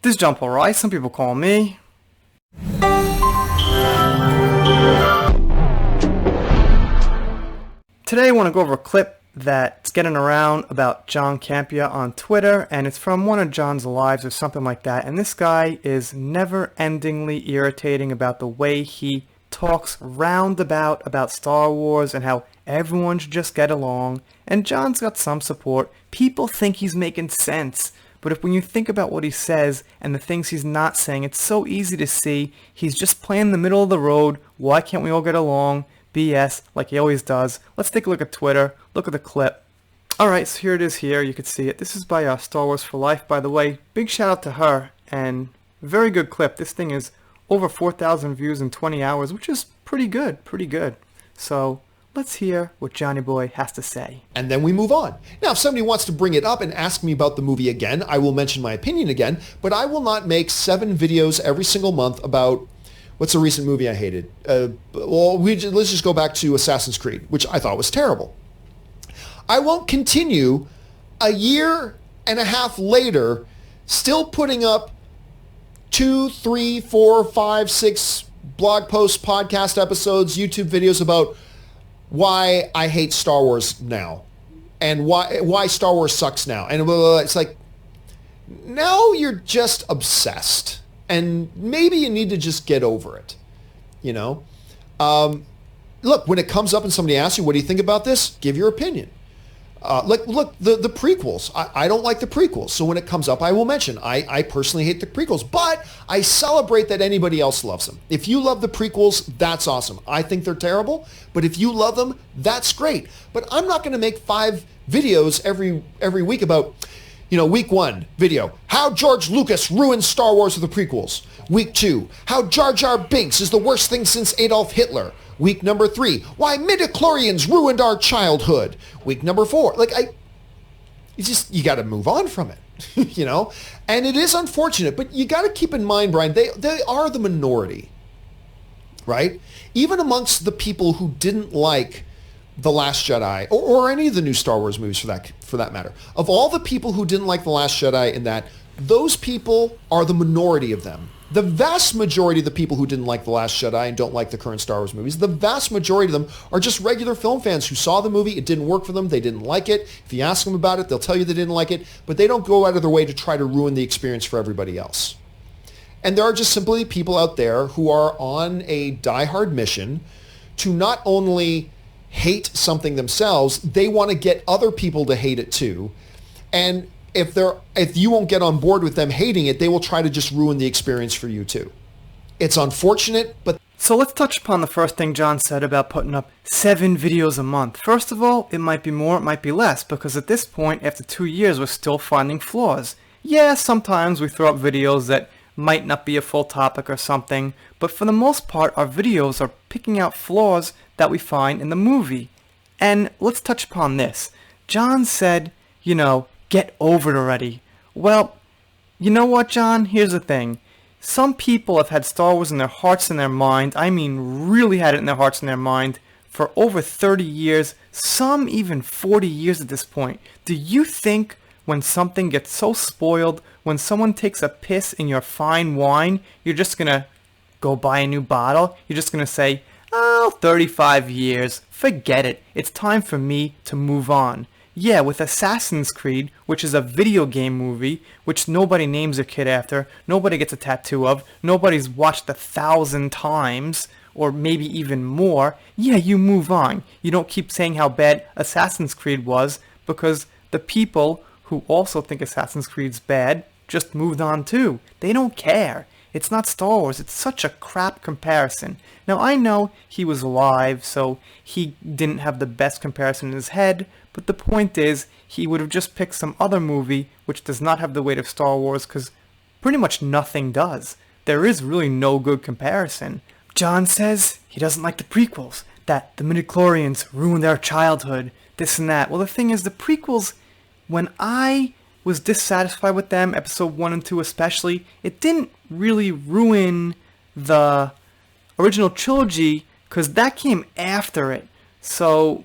This is John Paul Rice, some people call me. Today I want to go over a clip that's getting around about John Campea on Twitter, and it's from one of John's lives or something like that, and this guy is never-endingly irritating about the way he talks roundabout about Star Wars and how everyone should just get along, and John's got some support. People think he's making sense. But when you think about what he says and the things he's not saying, it's so easy to see he's just playing the middle of the road. Why can't we all get along? BS, like he always does. Let's take a look at Twitter. Look at the clip. Alright, so here it is here. You can see it. This is by Star Wars for Life, by the way. Big shout out to her, and very good clip. This thing is over 4,000 views in 20 hours, which is pretty good, pretty good. So let's hear what Johnny Boy has to say. And then we move on. Now, if somebody wants to bring it up and ask me about the movie again, I will mention my opinion again, but I will not make 7 videos every single month about what's a recent movie I hated. Let's just go back to Assassin's Creed, which I thought was terrible. I won't continue a year and a half later still putting up 2, 3, 4, 5, 6 blog posts, podcast episodes, YouTube videos about why I hate Star Wars now and why Star Wars sucks now. And it's like, now you're just obsessed and maybe you need to just get over it, you know? Look, when it comes up and somebody asks you, what do you think about this? Give your opinion. Look, the prequels. I don't like the prequels. So when it comes up, I will mention. I personally hate the prequels, but I celebrate that anybody else loves them. If you love the prequels, that's awesome. I think they're terrible, but if you love them, that's great. But I'm not going to make 5 videos every week about, week 1 video, how George Lucas ruined Star Wars with the prequels. Week 2, how Jar Jar Binks is the worst thing since Adolf Hitler. Week number 3, why midichlorians ruined our childhood. Week number 4, you got to move on from it, And it is unfortunate, but you got to keep in mind, Brian, they are the minority, right? Even amongst the people who didn't like The Last Jedi or any of the new Star Wars movies for that matter. Of all the people who didn't like The Last Jedi in that, those people are the minority of them. The vast majority of the people who didn't like The Last Jedi and don't like the current Star Wars movies, the vast majority of them are just regular film fans who saw the movie, it didn't work for them, they didn't like it. If you ask them about it, they'll tell you they didn't like it, but they don't go out of their way to try to ruin the experience for everybody else. And there are just simply people out there who are on a diehard mission to not only hate something themselves, they want to get other people to hate it too. And if you won't get on board with them hating it, they will try to just ruin the experience for you too. It's unfortunate, but... So let's touch upon the first thing John said about putting up 7 videos a month. First of all, it might be more, it might be less, because at this point, after 2 years, we're still finding flaws. Yeah, sometimes we throw up videos that might not be a full topic or something, but for the most part, our videos are picking out flaws that we find in the movie. And let's touch upon this. John said, get over it already. Well, you know what, John? Here's the thing. Some people have had Star Wars in their hearts and their mind. I mean, really had it in their hearts and their mind for over 30 years, some even 40 years at this point. Do you think when something gets so spoiled, when someone takes a piss in your fine wine, you're just going to go buy a new bottle? You're just going to say, 35 years, forget it. It's time for me to move on. Yeah, with Assassin's Creed, which is a video game movie, which nobody names their kid after, nobody gets a tattoo of, nobody's watched 1,000 times, or maybe even more, yeah, you move on. You don't keep saying how bad Assassin's Creed was, because the people who also think Assassin's Creed's bad just moved on too. They don't care. It's not Star Wars. It's such a crap comparison. Now, I know he was live, so he didn't have the best comparison in his head, but the point is, he would have just picked some other movie which does not have the weight of Star Wars, because pretty much nothing does. There is really no good comparison. John says he doesn't like the prequels, that the midichlorians ruined our childhood, this and that. Well, the thing is, the prequels, when I was dissatisfied with them, episode 1 and 2 especially, it didn't really ruin the original trilogy, because that came after it. So,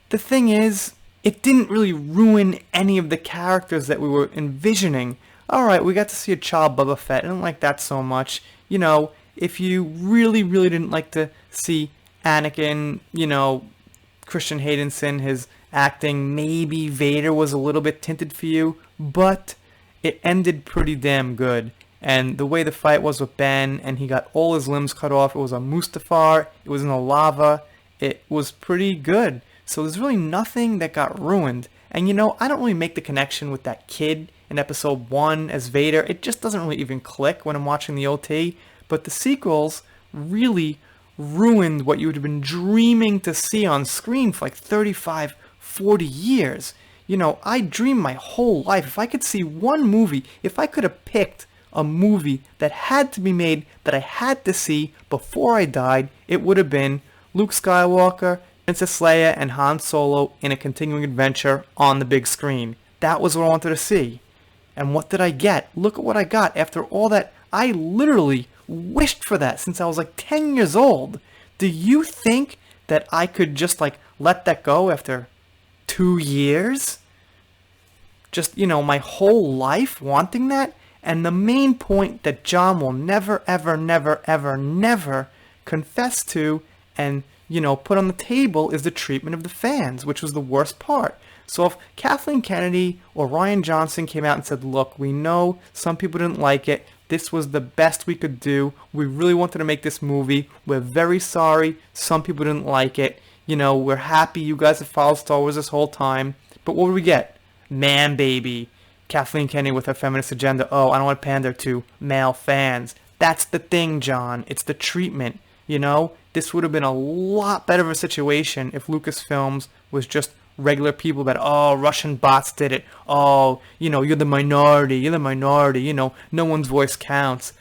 the thing is, it didn't really ruin any of the characters that we were envisioning. alright, we got to see a child Boba Fett. I didn't like that so much. You know, if you really, really didn't like to see Anakin, you know, Christian Haydenson, his acting, maybe Vader was a little bit tinted for you, but it ended pretty damn good. And the way the fight was with Ben, and he got all his limbs cut off, it was on Mustafar, it was in the lava, it was pretty good. So there's really nothing that got ruined. And you know, I don't really make the connection with that kid in episode 1 as Vader. It just doesn't really even click when I'm watching the OT. But the sequels really ruined what you would have been dreaming to see on screen for like 35, 40 years. You know, I dreamed my whole life. If I could see one movie, if I could have picked a movie that had to be made, that I had to see before I died, it would have been Luke Skywalker, Princess Leia, and Han Solo in a continuing adventure on the big screen. That was what I wanted to see. And what did I get? Look at what I got. After all that, I literally wished for that since I was like 10 years old. Do you think that I could just like let that go after 2 years? Just, you know, my whole life wanting that? And the main point that John will never, ever, never, ever, never confess to and, you know, put on the table is the treatment of the fans, which was the worst part. So if Kathleen Kennedy or Rian Johnson came out and said, look, we know some people didn't like it. This was the best we could do. We really wanted to make this movie. We're very sorry. Some people didn't like it. You know, we're happy you guys have followed Star Wars this whole time. But what do we get? Man baby. Kathleen Kennedy with her feminist agenda. Oh, I don't want to pander to male fans. That's the thing, John. It's the treatment. You know, this would have been a lot better of a situation if Lucasfilms was just regular people that, oh, Russian bots did it. Oh, you know, you're the minority. You're the minority. You know, no one's voice counts.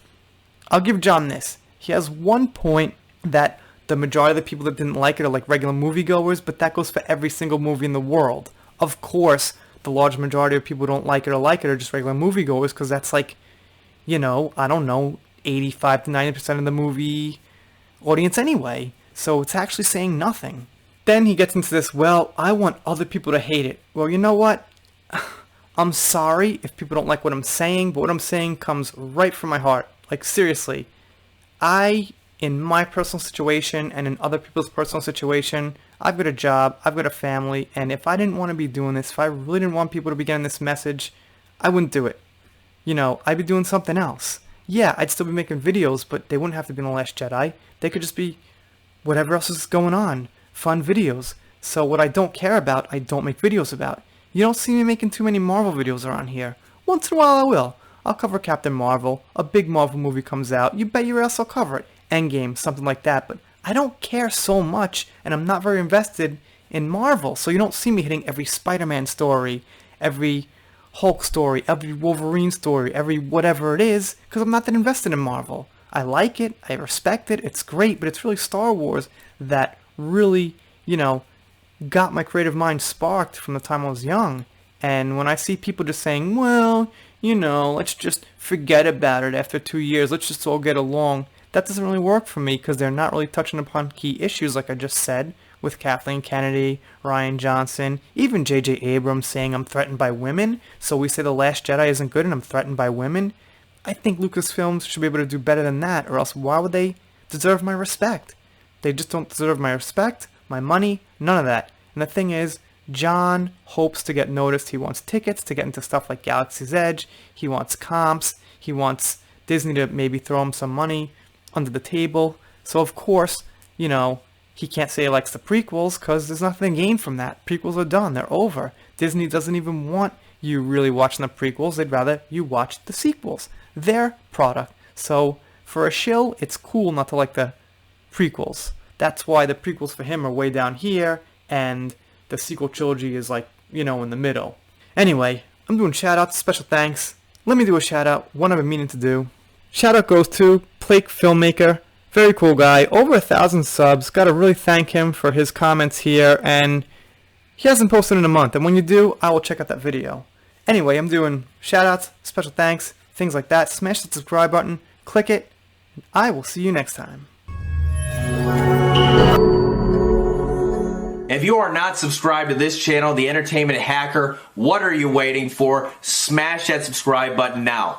I'll give John this. He has one point that the majority of the people that didn't like it are like regular moviegoers, but that goes for every single movie in the world. Of course, the large majority of people who don't like it are just regular moviegoers, because that's like, you know, I don't know, 85 to 90% of the movie audience anyway. So it's actually saying nothing. Then he gets into this, well, I want other people to hate it. Well, you know what? I'm sorry if people don't like what I'm saying, but what I'm saying comes right from my heart. Like, seriously. In my personal situation and in other people's personal situation, I've got a job, I've got a family, and if I didn't want to be doing this, if I really didn't want people to be getting this message, I wouldn't do it. You know, I'd be doing something else. Yeah, I'd still be making videos, but they wouldn't have to be in The Last Jedi. They could just be whatever else is going on. Fun videos. So what I don't care about, I don't make videos about. You don't see me making too many Marvel videos around here. Once in a while I will. I'll cover Captain Marvel. A big Marvel movie comes out. You bet your ass I'll cover it. Endgame, something like that. But I don't care so much, and I'm not very invested in Marvel. So you don't see me hitting every Spider-Man story, every Hulk story, every Wolverine story, every whatever it is, because I'm not that invested in Marvel. I like it, I respect it, it's great, but it's really Star Wars that really, you know, got my creative mind sparked from the time I was young. And when I see people just saying, well, you know, let's just forget about it after 2 years, let's just all get along, that doesn't really work for me, because they're not really touching upon key issues like I just said, with Kathleen Kennedy, Rian Johnson, even J.J. Abrams saying I'm threatened by women, so we say The Last Jedi isn't good and I'm threatened by women. I think Lucasfilms should be able to do better than that, or else why would they deserve my respect? They just don't deserve my respect, my money, none of that. And the thing is, John hopes to get noticed. He wants tickets to get into stuff like Galaxy's Edge. He wants comps. He wants Disney to maybe throw him some money under the table. So of course, you know, he can't say he likes the prequels because there's nothing to gain from that. Prequels are done. They're over. Disney doesn't even want you really watching the prequels. They'd rather you watch the sequels. Their product. So for a shill, it's cool not to like the prequels. That's why the prequels for him are way down here, and the sequel trilogy is like, you know, in the middle. Anyway, I'm doing shout-outs, special thanks. Let me do a shout-out, one I've been meaning to do. Shout-out goes to Plake Filmmaker. Very cool guy, over 1,000 subs. Gotta really thank him for his comments here, and he hasn't posted in a month, and when you do, I will check out that video. Anyway, I'm doing shout-outs, special thanks, things like that. Smash the subscribe button, click it, and I will see you next time. If you are not subscribed to this channel, The Entertainment Hacker, what are you waiting for? Smash that subscribe button now.